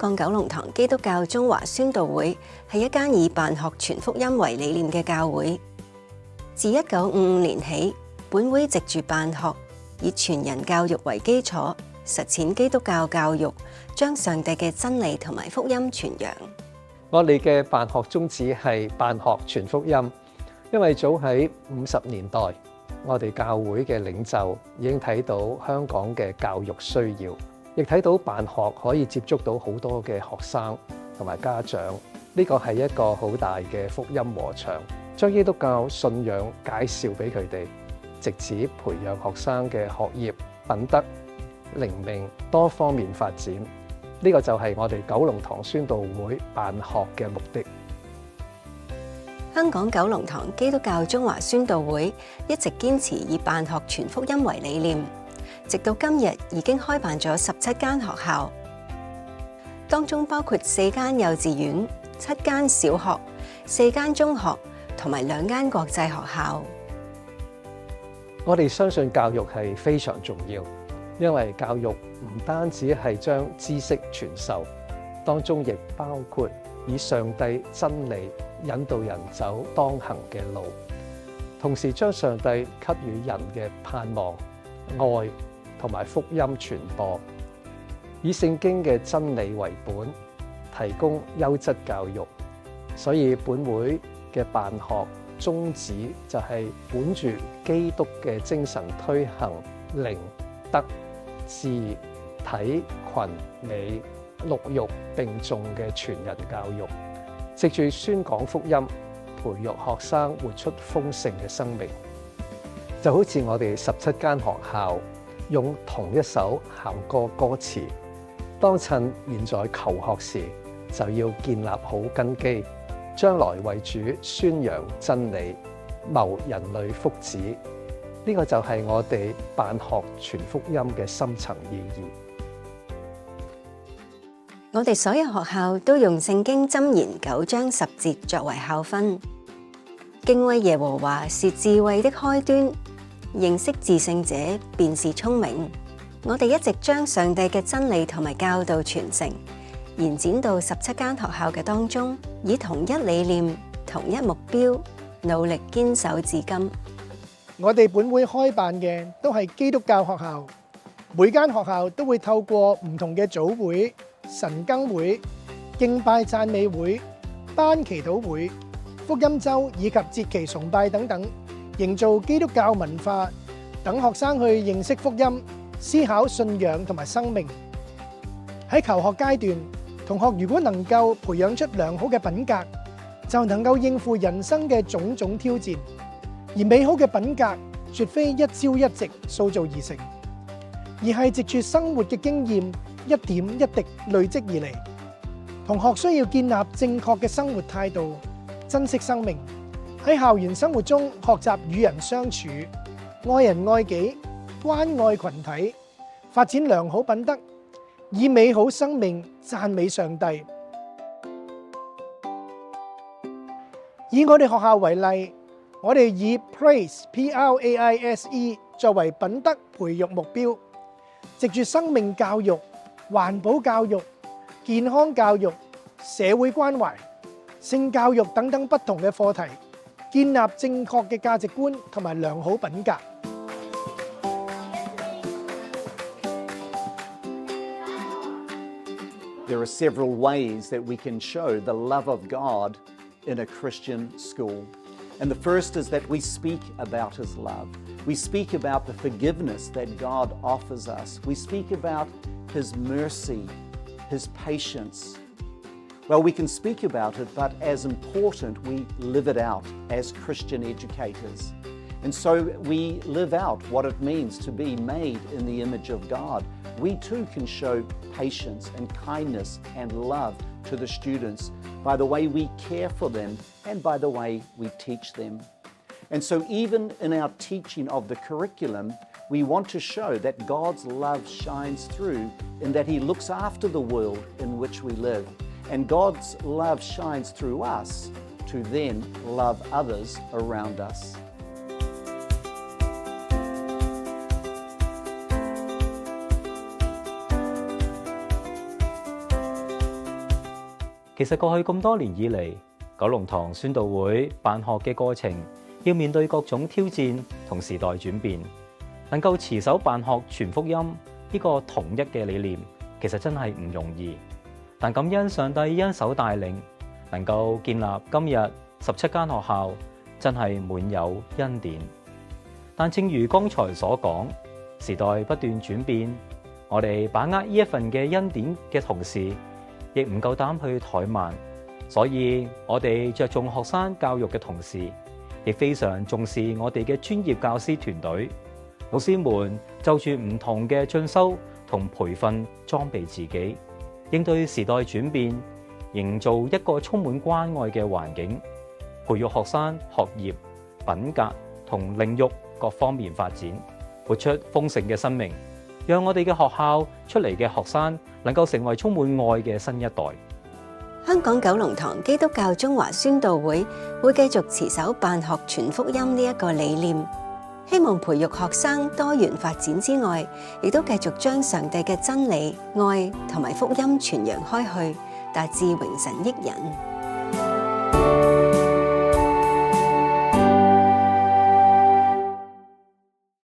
港九龍塘基督教中華宣道會係一間以辦學傳福音為理念嘅教會。自1955年起，本會藉住辦學，以全人教育為基礎，實踐基督教教育，將上帝嘅真理同埋福音傳揚。我哋嘅辦學宗旨係辦學傳福音，因為早喺50年代，我哋教會嘅領袖已經睇到香港嘅教育需要，亦睇到辦學可以接觸到好多嘅學生同埋家長，呢個係一個好大嘅福音禾場，將基督教信仰介紹俾佢哋，藉此培養學生嘅學業、品德、靈命多方面發展。呢個就係我哋九龍塘宣道會辦學嘅目的。香港九龍塘基督教中華宣道會一直堅持以辦學傳福音為理念，直到今日已經開辦咗17間學校，當中包括4間幼稚園、7間小學、4間中學同埋2間國際學校。我哋相信教育係非常重要，因為教育唔單止係將知識傳授，當中亦包括以上帝真理引導人走當行嘅路，同時將上帝給予人嘅盼望、愛同埋福音傳播，以聖經嘅真理為本，提供優質教育。所以本會嘅辦學宗旨就係本住基督嘅精神推行靈、德、智、體、群、美、六育並重嘅全人教育，藉住宣講福音，培育學生活出豐盛嘅生命。就好似我哋17間學校用同一首校歌歌詞，當趁現在求學時，就要建立好根基，將來為主宣揚真理，謀人類福祉。呢個就係我哋辦學傳福音嘅深層意義。我哋所有學校都用聖經箴言9章10節作為校訓。敬畏耶和華是智慧的開端，認識至聖者便是聰明。我哋一直將上帝嘅真理同埋教導傳承，延展到17間學校嘅當中，以同一理念、同一目標，努力堅守至今。我哋本會開辦嘅都係基督教學校，每間學校都會透過唔同嘅組會、晨更會、敬拜讚美會、班祈禱會、福音周以及節期崇拜等等，營造基督教文化，等學生去認識福音、思考信仰同埋生命。喺求學階段，同學如果能夠培養出良好嘅品格，就能夠應付人生嘅種種挑戰。而美好嘅品格絕非一朝一夕塑造而成，而係藉住生活嘅經驗一點一滴累積而嚟。同學需要建立正確嘅生活態度，珍惜生命，喺校園生活中學習與人相處，愛人愛己，關愛群體，發展良好品德，以美好生命讚美上帝。以我哋學校為例，我哋以 Praise P-R-A-I-S-E 作為品德培育目標，藉住生命教育、環保教育、健康教育、社會關懷、性教育等等不同嘅課題，建立正確嘅價值觀同埋良好品格。There are several ways that we can show the love of God in a Christian school. And the first is that we speak about His love. We speak about the forgiveness that God offers us. We speak about His mercy, His patience. Well, we can speak about it, but as important, we live it out as Christian educators. And so we live out what it means to be made in the image of God. We too can show patience and kindness and love to the students by the way we care for them and by the way we teach them. And so even in our teaching of the curriculum, we want to show that God's love shines through in that He looks after the world in which we live. And God's love shines through us to then love others around us. 其實過去咁多年以嚟，九龍塘宣道會辦學嘅過程，要面對各種挑戰同時代轉變，能夠持守辦學傳福音呢個統一嘅理念，其實真係唔容易。但感恩上帝恩手帶領，能夠建立今日17間學校，真係滿有恩典。但正如剛才所講，時代不斷轉變，我哋把握呢一份嘅恩典嘅同時，亦唔夠膽去怠慢。所以我哋着重學生教育嘅同時，亦非常重視我哋嘅專業教師團隊。老師們就住唔同嘅進修同培訓裝備自己，應對時代轉變，營造一個充滿關愛嘅環境，培育學生學業、品格同靈育各方面發展，活出豐盛嘅生命，讓我哋嘅學校出嚟嘅學生能夠成為充滿愛嘅新一代。香港九龍塘基督教中華宣道會會繼續持守辦學傳福音呢一個理念，希望培育學生多元發展之外，亦都繼續將上帝嘅真理、愛同埋福音傳揚開去，達至榮神益人。